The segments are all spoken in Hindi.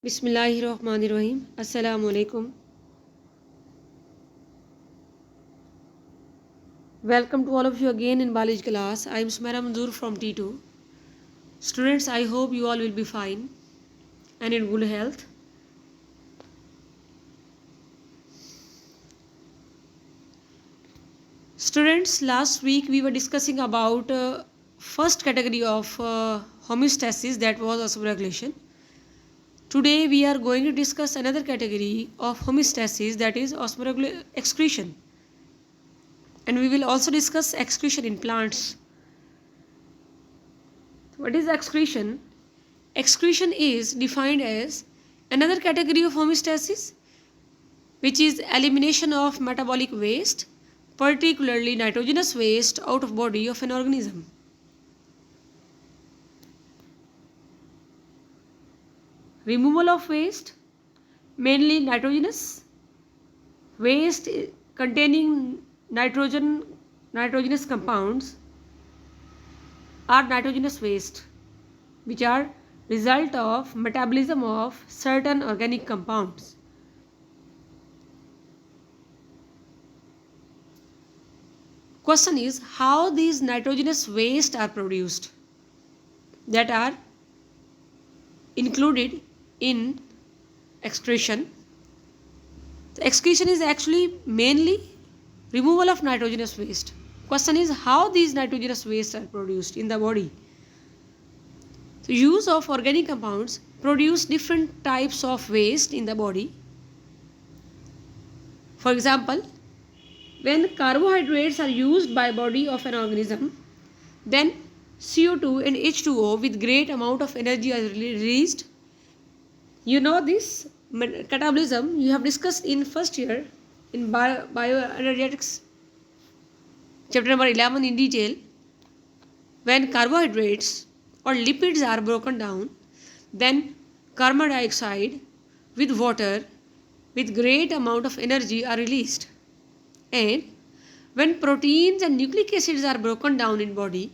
बिस्मिल्लाहिर्रहमानिर्रहीम। अस्सलामुअलैकुम। Welcome to all of you again in biology class. I am Sumaira Manzoor from T2. Students, I hope you all will be fine and in good health. Students, last week we were discussing about first category of homeostasis, that was osmoregulation. Today we are going to discuss another category of homeostasis, that is excretion. And we will also discuss excretion in plants. What is excretion? Excretion is defined as another category of homeostasis, which is elimination of metabolic waste, particularly nitrogenous waste, out of body of an organism. Removal of waste, mainly nitrogenous waste containing nitrogenous compounds, are nitrogenous waste, which are result of metabolism of certain organic compounds. Question is how these nitrogenous waste are produced, that are included in excretion. The excretion is actually mainly removal of nitrogenous waste. Question is how these nitrogenous wastes are produced in the body. So use of organic compounds produce different types of waste in the body. For example, when carbohydrates are used by body of an organism, then CO2 and H2O with great amount of energy are released. You know this catabolism you have discussed in first year in bioenergetics chapter number 11 in detail. When carbohydrates or lipids are broken down, then carbon dioxide with water with great amount of energy are released. And when proteins and nucleic acids are broken down in body,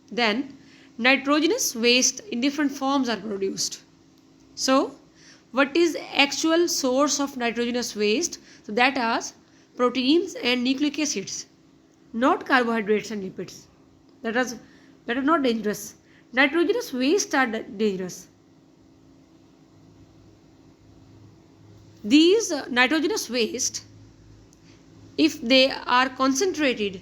then nitrogenous waste in different forms are produced. So what is actual source of nitrogenous waste? So that are proteins and nucleic acids, not carbohydrates and lipids. That are not dangerous. Nitrogenous waste are dangerous. These nitrogenous waste, if they are concentrated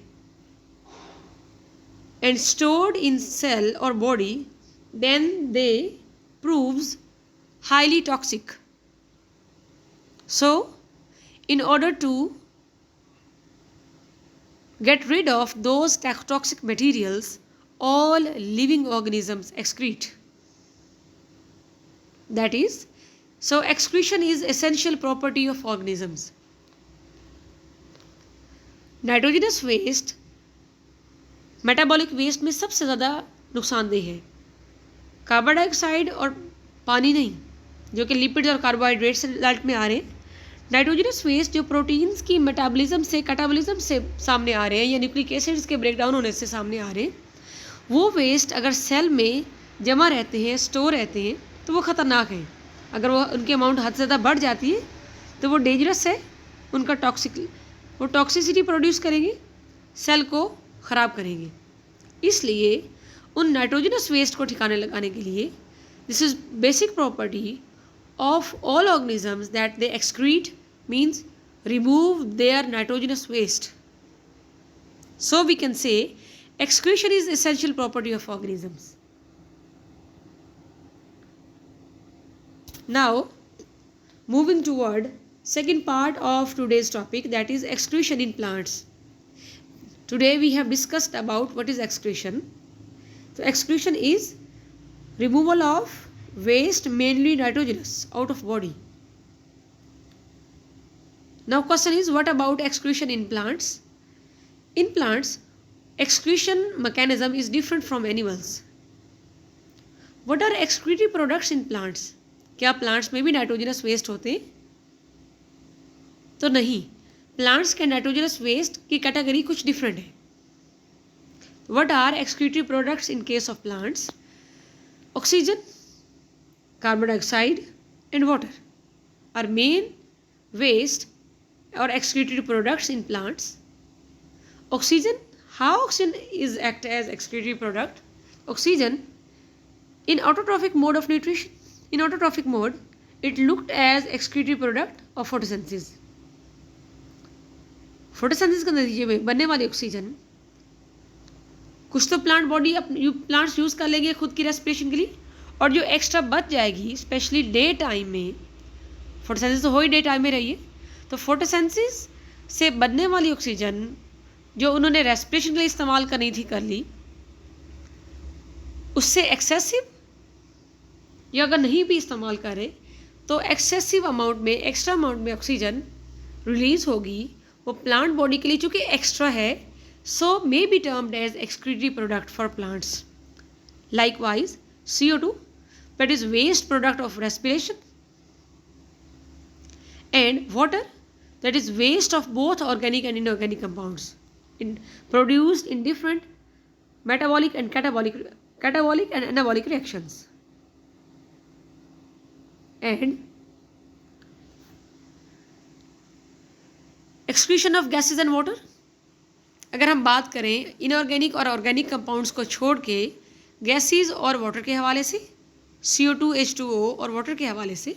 and stored in cell or body, then they proves highly toxic. So in order to get rid of those toxic materials, all living organisms excrete. That is, so excretion is essential property of organisms. Nitrogenous waste metabolic waste में सबसे ज़्यादा नुकसानदेह है, कार्बन डाइऑक्साइड और पानी नहीं, जो कि लिपिड्स और कार्बोहाइड्रेट्स से रिजल्ट में आ रहे हैं। नाइट्रोजनस वेस्ट जो प्रोटीन्स की मेटाबॉलिज्म से कैटाबॉलिज्म से सामने आ रहे हैं या न्यूक्लिक एसिड्स के ब्रेकडाउन होने से सामने आ रहे हैं, वो वेस्ट अगर सेल में जमा रहते हैं, स्टोर रहते हैं, तो वो ख़तरनाक हैं। अगर वो उनकी अमाउंट हद से ज़्यादा बढ़ जाती है तो वो डेंजरस है, उनका वो टॉक्सिसिटी प्रोड्यूस करेंगे, सेल को ख़राब करेंगे। इसलिए उन नाइट्रोजनस वेस्ट को ठिकाने लगाने के लिए this is basic property of all organisms that they excrete, means remove their nitrogenous waste. So we can say excretion is essential property of organisms. Now moving toward second part of today's topic, that is excretion in plants. Today we have discussed about what is excretion. So excretion is removal of waste, mainly nitrogenous, out of body. Now question is, what about excretion in plants? In plants, excretion mechanism is different from animals. What are excretory products in plants? क्या plants में भी nitrogenous waste होते हैं? तो नहीं, plants के nitrogenous waste की category कुछ different है. What are excretory products in case of plants? Oxygen, carbon dioxide and water are main waste or excreted products in plants. Oxygen, how oxygen is act as excretory product? Oxygen in autotrophic mode of nutrition, in autotrophic mode, it looked as excretory product of photosynthesis. Photosynthesis के नतीजे में बनने वाली ऑक्सीजन कुछ तो प्लांट बॉडी प्लांट्स यूज़ कर लेंगे खुद की रेस्पिरेशन के लिए, और जो एक्स्ट्रा बच जाएगी स्पेशली डे टाइम में, फोटोसिंथेसिस तो हो ही डे टाइम में रही है, तो फोटोसिंथेसिस से बनने वाली ऑक्सीजन जो उन्होंने रेस्पिरेशन के लिए इस्तेमाल करनी थी कर ली, उससे एक्सेसिव या अगर नहीं भी इस्तेमाल करें तो एक्सेसिव अमाउंट में, एक्स्ट्रा अमाउंट में ऑक्सीजन रिलीज होगी, वो प्लांट बॉडी के लिए चूँकि एक्स्ट्रा है, so may be termed as excretory product for plants. Likewise, CO2, that is waste product of respiration, and water, that is waste of both organic and inorganic compounds, produced in different metabolic and catabolic and anabolic reactions. And excretion of gases and water, अगर हम बात करें इनऑर्गेनिक और ऑर्गेनिक कंपाउंड्स को छोड़ के गैसेस और वाटर के हवाले से, CO2, H2O और वाटर के हवाले से,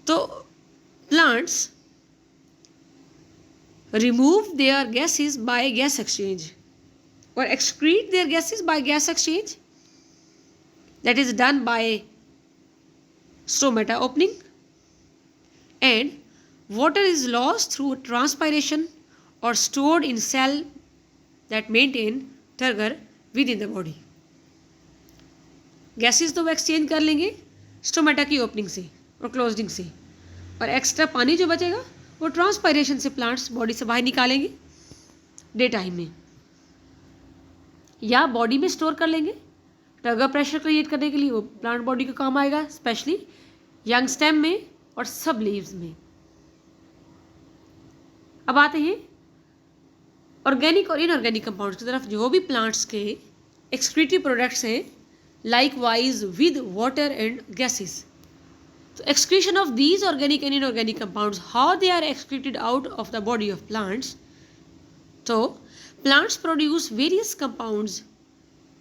तो plants remove their gases by gas exchange और excrete their gases by gas exchange, that is done by stomata opening, and water is lost through transpiration or stored in cell that maintain turgor within the body. Gases तो वो एक्सचेंज कर लेंगे स्टोमेटा की ओपनिंग से और क्लोजिंग से, और एक्स्ट्रा पानी जो बचेगा वो ट्रांसपायरेशन से प्लांट्स बॉडी से बाहर निकालेंगे डे टाइम में, या बॉडी में स्टोर कर लेंगे टर्गर प्रेशर क्रिएट करने के लिए, वो प्लांट बॉडी को काम आएगा, स्पेशली यंग स्टेम में और सब लीव्स में. अब आते हैं ऑर्गेनिक और इनऑर्गेनिक कंपाउंड्स की तरफ, जो भी प्लांट्स के एक्सक्रीटरी प्रोडक्ट्स हैं, like wise with water and gases. तो excretion of these organic and inorganic compounds, how they are excreted out of the body of plants. So plants produce various compounds,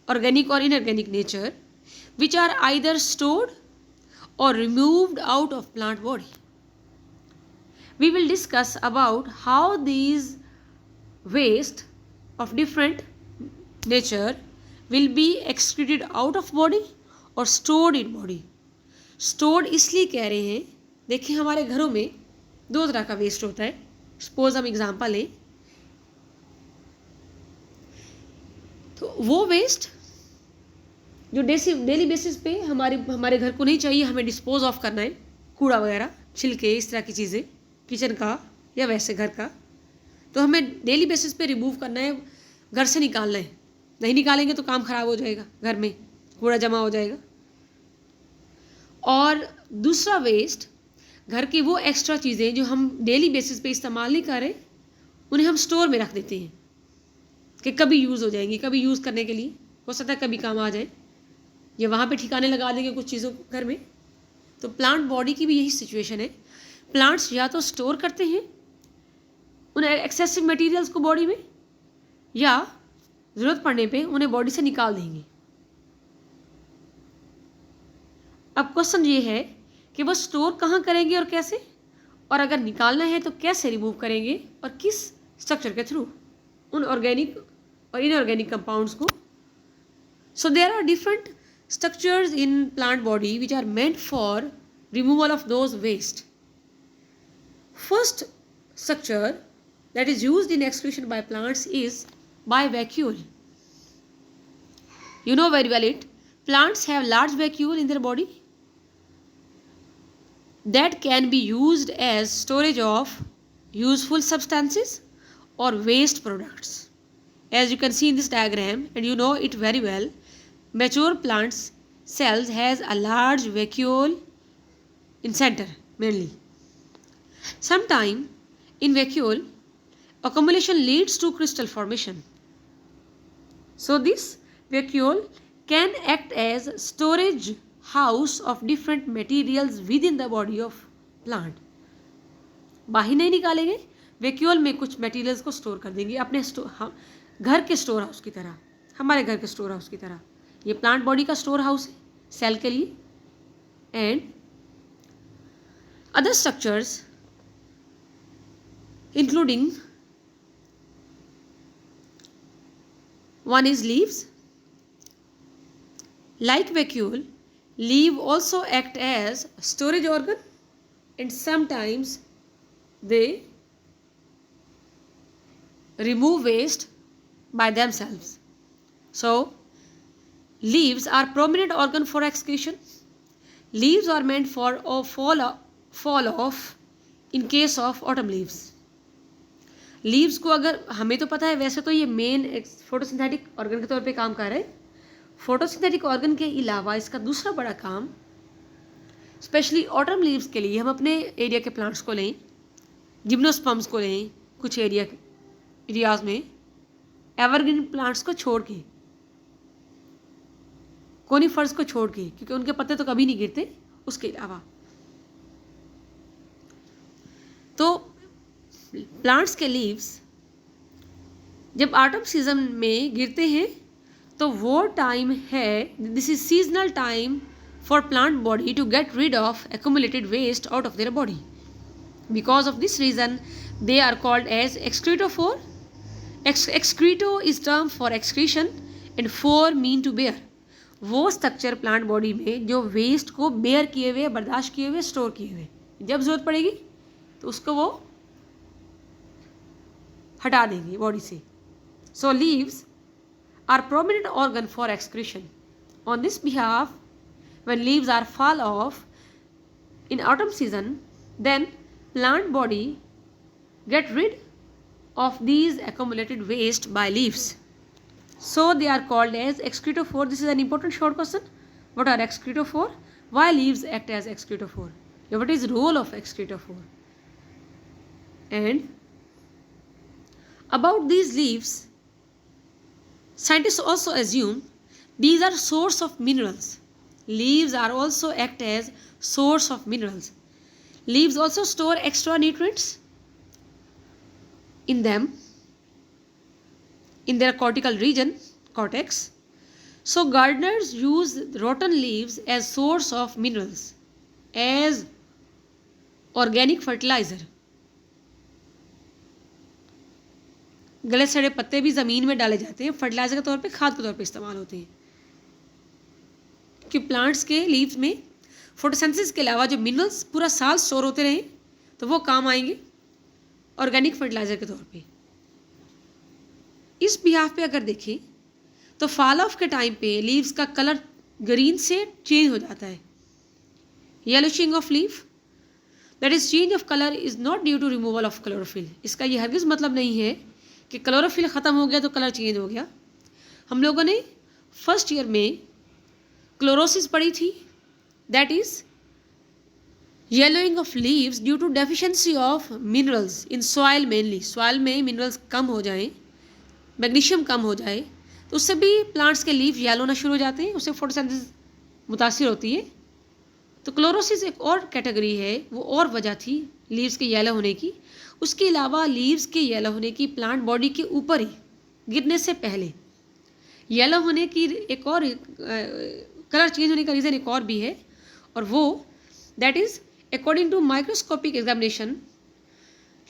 organic or inorganic nature, which are either stored or removed out of plant body. We will discuss about how these waste of different nature will be excreted out of body or stored in body. Stored इसलिए कह रहे हैं, देखिए हमारे घरों में दो तरह का वेस्ट होता है. सपोज हम एग्जांपल लें, तो वो वेस्ट जो डेली बेसिस पे हमारे घर को नहीं चाहिए, हमें डिस्पोज ऑफ करना है, कूड़ा वगैरह, छिलके, इस तरह की चीज़ें, किचन का या वैसे घर का, तो हमें डेली बेसिस पे रिमूव करना है, घर से निकालना है. नहीं निकालेंगे तो काम ख़राब हो जाएगा, घर में कूड़ा जमा हो जाएगा. और दूसरा वेस्ट, घर की वो एक्स्ट्रा चीज़ें जो हम डेली बेसिस पे इस्तेमाल नहीं कर रहे, उन्हें हम स्टोर में रख देते हैं कि कभी यूज़ हो जाएंगी, कभी यूज़ करने के लिए हो सकता है कभी काम आ जाए, या वहाँ पे ठिकाने लगा देंगे कुछ चीज़ों को घर में. तो प्लांट बॉडी की भी यही सिचुएशन है. प्लांट्स या तो स्टोर करते हैं उन एक्सेसिव मटेरियल्स को बॉडी में, या ज़रूरत पड़ने पे उन्हें बॉडी से निकाल देंगे. अब क्वेश्चन ये है कि वो स्टोर कहाँ करेंगे और कैसे, और अगर निकालना है तो कैसे रिमूव करेंगे और किस स्ट्रक्चर के थ्रू, उन ऑर्गेनिक और इनऑर्गेनिक कंपाउंड्स को. So there are different structures in plant body which are meant for removal of those waste. First structure that is used in excretion by plants is by vacuole. You know very well it. Plants have large vacuole in their body that can be used as storage of useful substances or waste products. As you can see in this diagram, and you know it very well, mature plants cells has a large vacuole in center mainly. Sometime in vacuole accumulation leads to crystal formation. So this vacuole can act as storage house of different materials with in the body of plant. बाहर नहीं निकालेंगे, वैक्यूल में कुछ मटेरियल्स को स्टोर कर देंगे अपने घर के स्टोर हाउस की तरह, हमारे घर के स्टोर हाउस की तरह। ये प्लांट बॉडी का स्टोर हाउस है सेल के लिए। And other structures including one is leaves. Like vacuole, leaf also act as storage organ and sometimes they remove waste by themselves. So leaves are prominent organ for excretion. Leaves are meant for fall off in case of autumn leaves. Leaves को अगर हमें तो पता है वैसे तो ये मेन फोटोसिंथेटिक ऑर्गन के तौर पे काम कर रहे हैं। फोटोसिंथेटिक ऑर्गन के अलावा इसका दूसरा बड़ा काम, स्पेशली ऑटम लीव्स के लिए हम अपने एरिया के प्लांट्स को लें, जिम्नोस्पर्म्स को लें, कुछ एरियाज में एवरग्रीन प्लांट्स को छोड़ के, कोनिफर्स को छोड़ के, क्योंकि उनके पत्ते तो कभी नहीं गिरते, उसके अलावा तो प्लांट्स के लीव्स जब ऑटम सीजन में गिरते हैं तो वो टाइम है, this is seasonal time for plant body to get rid of accumulated waste out of their body. Because of this reason they are called as excretophore. Excreto is term for excretion and phore mean to bear. वो स्ट्रक्चर प्लांट बॉडी में जो वेस्ट को बेयर किए हुए, बर्दाश्त किए हुए, स्टोर किए हुए, जब जरूरत पड़ेगी तो उसको वो हटा देंगे बॉडी से। So leaves are prominent organ for excretion. On this behalf when leaves are fall off in autumn season then plant body get rid of these accumulated waste by leaves. So they are called as excretophore. This is an important short question. What are excretophore? Why leaves act as excretophore? What is role of excretophore? And about these leaves, scientists also assume these are source of minerals. Leaves are also act as source of minerals. Leaves also store extra nutrients in them, in their cortical region, cortex. So gardeners use rotten leaves as source of minerals, as organic fertilizer. गले सड़े पत्ते भी ज़मीन में डाले जाते हैं, फर्टिलाइजर के तौर पे, खाद के तौर पे इस्तेमाल होते हैं। कि प्लांट्स के लीव्स में फोटोसिंथेसिस के अलावा जो मिनरल्स पूरा साल स्टोर होते रहें तो वो काम आएंगे ऑर्गेनिक फर्टिलाइज़र के तौर पे। इस बिहाफ पे अगर देखें तो फॉल ऑफ के टाइम पे लीव्स का कलर ग्रीन से चेंज हो जाता है, yellowishing of leaf. That is change of colour is not due to removal of chlorophyll. इसका ये हरगिज़ मतलब नहीं है कि क्लोरोफिल ख़त्म हो गया तो कलर चेंज हो गया। हम लोगों ने फर्स्ट ईयर में क्लोरोसिस पढ़ी थी, that is yellowing of leaves due to deficiency of minerals in soil. Mainly soil में मिनरल्स कम हो जाएं, मैग्नीशियम कम हो जाए तो उससे भी प्लांट्स के लीव येलो होना शुरू हो जाते हैं, उससे फोटोसिंथेसिस मुतासिर होती है। तो क्लोरोसिस एक और कैटेगरी है, वो और वजह थी लीव्स के येलो होने की। उसके अलावा लीव्स के येलो होने की प्लांट बॉडी के ऊपर ही गिरने से पहले येलो होने की एक और कलर चेंज होने का रीज़न एक और भी है, और वो that is according to microscopic examination,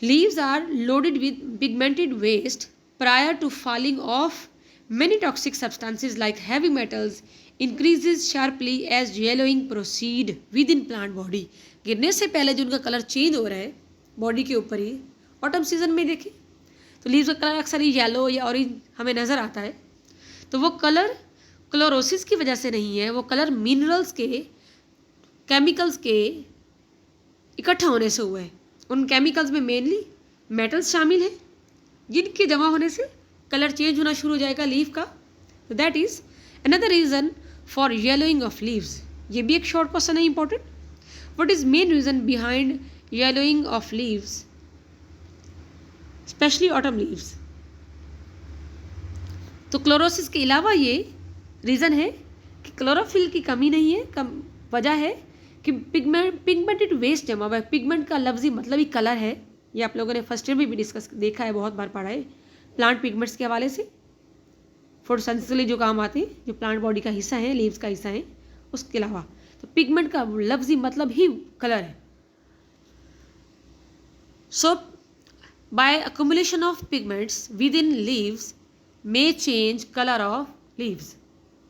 leaves are loaded with pigmented waste prior to falling off. Many toxic substances like heavy metals increases sharply as yellowing proceed within plant body. गिरने से पहले जो उनका कलर चेंज हो रहा है बॉडी के ऊपर ही, ऑटम सीजन में देखें तो लीव्स का कलर अक्सर ही येलो या ऑरेंज हमें नज़र आता है। तो वो कलर क्लोरोसिस की वजह से नहीं है, वो कलर मिनरल्स के, केमिकल्स के इकट्ठा होने से हुआ है। उन केमिकल्स में मेनली मेटल्स शामिल हैं जिनके जमा होने से कलर चेंज होना शुरू हो जाएगा लीफ का। तो that is another reason for yellowing of leaves. ये भी एक शॉर्ट क्वेश्चन है important. What is main reason behind yellowing of leaves specially autumn leaves? तो क्लोरोसिस के अलावा ये रीज़न है कि क्लोरोफिल की कमी नहीं है, वजह है कि पिगमेंटेड वेस्ट जमा हुआ है। पिगमेंट का लफ्जी मतलब ही कलर है। ये आप लोगों ने फर्स्ट ईयर में भी डिस्कस देखा है, बहुत बार पढ़ा है प्लांट पिगमेंट्स के हवाले से। फोटोसिंथेसिस के लिए जो काम आते हैं, जो प्लांट बॉडी का हिस्सा है, लीव्स का हिस्सा है, उसके अलावा तो पिगमेंट का लफ्जी मतलब ही कलर है। सो bye accumulation of pigments within leaves may change color of leaves.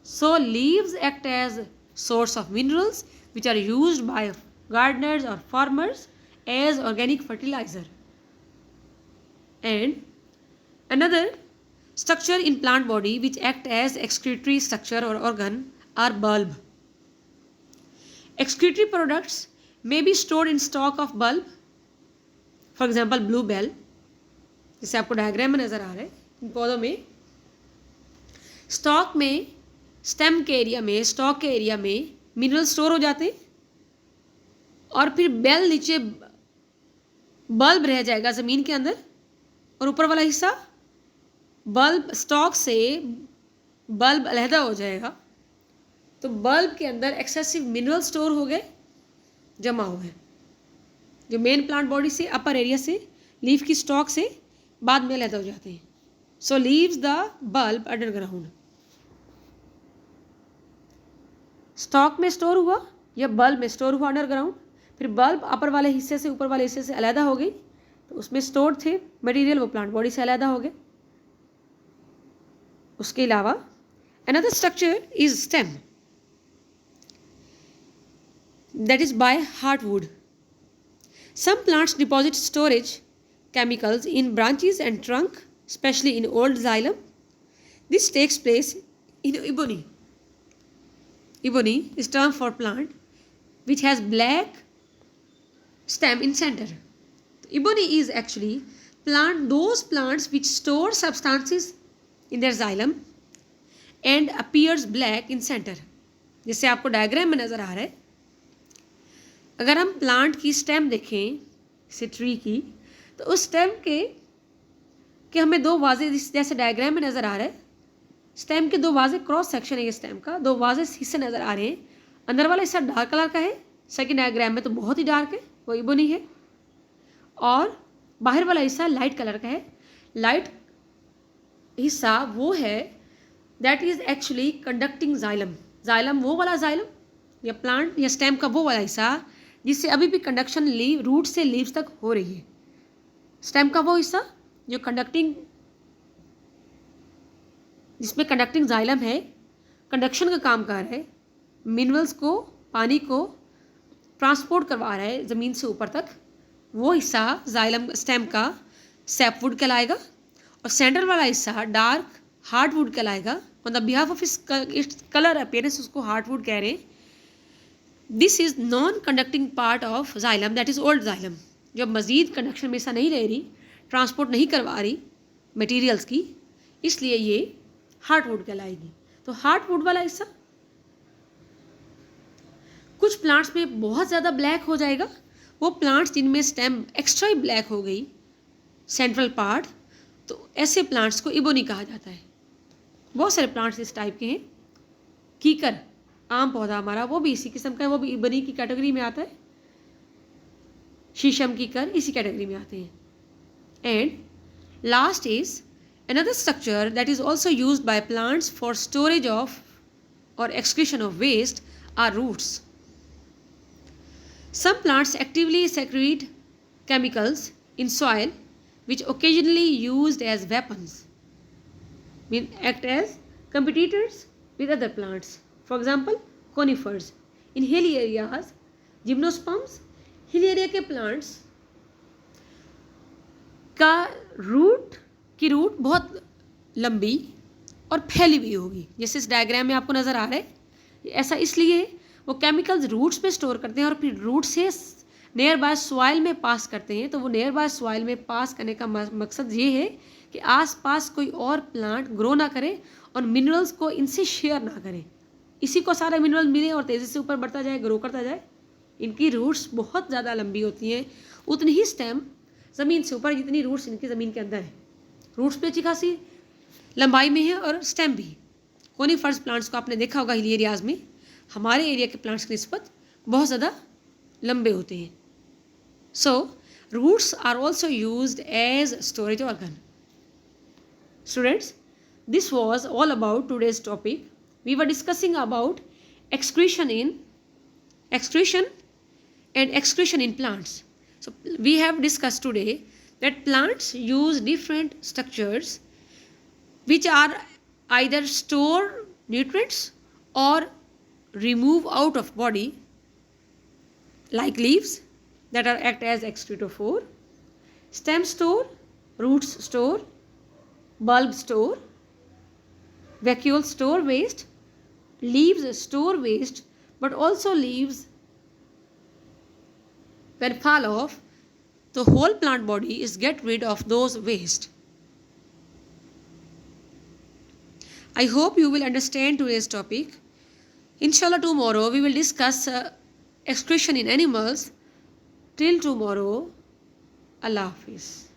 So leaves act as source of minerals which are used by gardeners or farmers as organic fertilizer. And another structure in plant body which act as excretory structure or organ are bulb. Excretory products may be stored in stalk of bulb, for example blue bell, जैसे आपको डायग्राम में नज़र आ रहा है। इन पौधों में स्टॉक में, स्टेम के एरिया में, स्टॉक के एरिया में मिनरल स्टोर हो जाते हैं और फिर बेल नीचे बल्ब रह जाएगा ज़मीन के अंदर और ऊपर वाला हिस्सा बल्ब, स्टॉक से बल्ब अलहदा हो जाएगा। तो बल्ब के अंदर एक्सेसिव मिनरल स्टोर हो गए, जमा हुए, जो मेन प्लांट बॉडी से, अपर एरिया से, लीफ की स्टॉक से बाद में अलहदा हो जाते हैं। So leaves the bulb underground. Stalk में स्टोर हुआ या बल्ब में स्टोर हुआ अंडरग्राउंड, फिर बल्ब अपर वाले हिस्से से ऊपर वाले हिस्से से अलहदा हो गई, तो उसमें स्टोर थे मटेरियल, वो प्लांट बॉडी से अलहदा हो गए। उसके अलावा another structure is stem, that is by heartwood. Some plants deposit storage chemicals in branches and trunk, especially in old xylem. This takes place in ebony. Ebony is term for plant which has black stem in center. Ebony is actually those plants which store substances in their xylem and appears black in center. जैसे आपको डायग्राम में नज़र आ रहा है, अगर हम प्लांट की स्टेम देखें, जैसे ट्री की, तो उस स्टेम के हमें दो वाजे, जैसे डायग्राम में नज़र आ रहा है, स्टेम के दो वाजे क्रॉस सेक्शन है, ये स्टेम का दो वाजे हिस्से नज़र आ रहे हैं। अंदर वाला हिस्सा डार्क कलर का है, सेकंड डायग्राम में तो बहुत ही डार्क है, वो इबोनी है, और बाहर वाला हिस्सा लाइट कलर का है। लाइट हिस्सा वो है that is actually conducting xylem. Xylem वो वाला जाइलम या प्लांट या स्टेम का वो वाला हिस्सा जिससे अभी भी कंडक्शन रूट से लीव्स तक हो रही है। स्टेम का वो हिस्सा जो जिसमें कंडक्टिंग जाइलम है, कंडक्शन का काम कर रहा है, मिनरल्स को, पानी को ट्रांसपोर्ट करवा रहा है ज़मीन से ऊपर तक, वो हिस्सा जाइलम स्टेम का सैपवुड कहलाएगा। और सेंटर वाला हिस्सा डार्क हार्डवुड कहलाएगा। On the behalf of its colour appearance उसको हार्डवुड कह रहे हैं। This is non conducting part of xylem, that is old xylem, जब मज़ीद कंडक्शन में हिस्सा नहीं ले रही, ट्रांसपोर्ट नहीं करवा रही मटेरियल्स की, इसलिए ये हार्डवुड कहलाएगी। तो हार्डवुड वाला हिस्सा कुछ प्लांट्स में बहुत ज़्यादा ब्लैक हो जाएगा, वो प्लांट्स जिनमें स्टेम एक्स्ट्रा ही ब्लैक हो गई सेंट्रल पार्ट, तो ऐसे प्लांट्स को इबोनी कहा जाता है। बहुत सारे प्लांट्स इस टाइप के हैं। कीकर आम पौधा हमारा, वो भी इसी किस्म का है, वो भी इबोनी की कैटेगरी में आता है। शीशम कीकर इसी कैटेगरी में आते हैं। And last is another structure that is also used by plants for storage of or excretion of waste are roots. Some plants actively secrete chemicals in soil which occasionally used as weapons, act as competitors with other plants. For example, conifers. In hilly areas, gymnosperms, hill area के प्लांट्स का रूट बहुत लंबी और फैली हुई होगी, जैसे इस डायग्राम में आपको नज़र आ रहा है। ऐसा इसलिए वो केमिकल्स रूट्स में स्टोर करते हैं और फिर रूट से नियर बाय सॉइल में पास करते हैं। तो वो नियर बाय सॉइल में पास करने का मकसद ये है कि आसपास कोई और प्लांट ग्रो ना करे और मिनरल्स को इनसे शेयर ना करे, इसी को सारा मिनरल मिले और तेज़ी से ऊपर बढ़ता जाए, ग्रो करता जाए। इनकी रूट्स बहुत ज़्यादा लंबी होती हैं, उतनी ही स्टेम ज़मीन से ऊपर जितनी रूट्स इनकी ज़मीन के अंदर है। रूट्स भी अच्छी खासी लंबाई में है और स्टेम भी। कोनिफर्स प्लांट्स को आपने देखा होगा हिली एरियाज़ में, हमारे एरिया के प्लांट्स की निस्बत बहुत ज़्यादा लंबे होते हैं. So roots are also used as storage organ. Students, this was all about today's topic. We were discussing about excretion and excretion in plants. So we have discussed today that plants use different structures which are either store nutrients or remove out of body, like leaves that are act as excretophore, stem store, roots store, bulb store, vacuole store waste, leaves store waste, but also leaves when fall off, the whole plant body is get rid of those waste. I hope you will understand today's topic. Inshallah tomorrow we will discuss excretion in animals. Till tomorrow, Allah Hafiz.